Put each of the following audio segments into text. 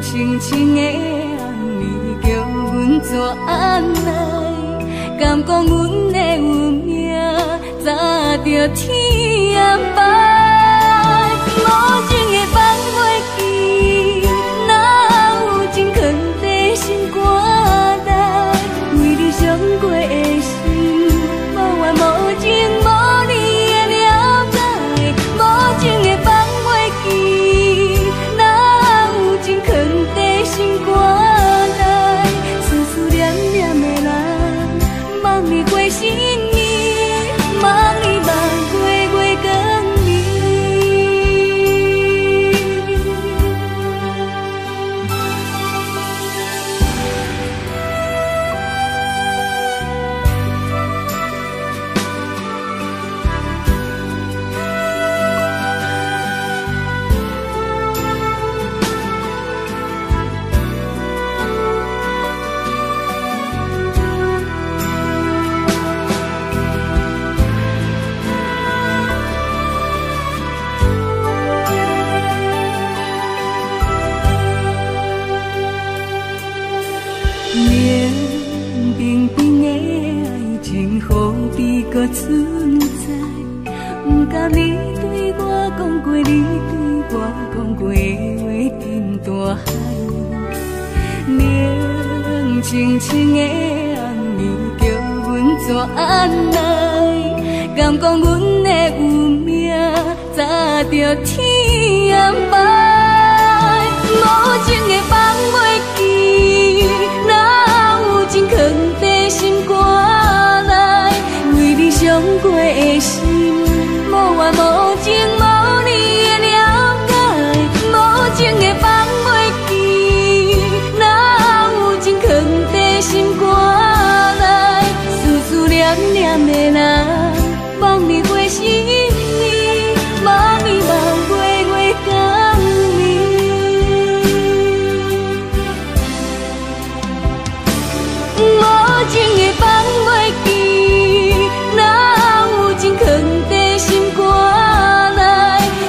清清的暗暝，叫阮怎来？敢讲阮的有命，早着天安排？无情的放袂记，哪有情藏在心肝内？为你伤过的心，无怨无情无你的了解。无情的放袂记，哪有情藏在心肝内？思思念念的人，望你过新年，望你望过月光暝。冷冰冰的爱情，何必搁存在？不甘你对我讲过，你对我讲过的话，沉大海。冷清清的暗暝，叫阮怎来？敢讲阮的有命，早着天安排？无情的放袂记，哪有情藏在心肝内？为你伤过的心，无怨无情无你的了解。无情的放袂记，哪有情藏在心肝内？思思念念的人，望你过新年，望你望过月光暝。无情的放袂记，哪有情藏在心肝内？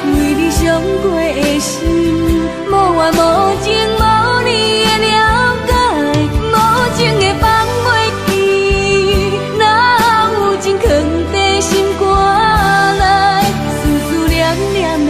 为你伤过的心，无怨无情无你的了解。无情的放袂记，哪有情藏在心肝内？思思念念的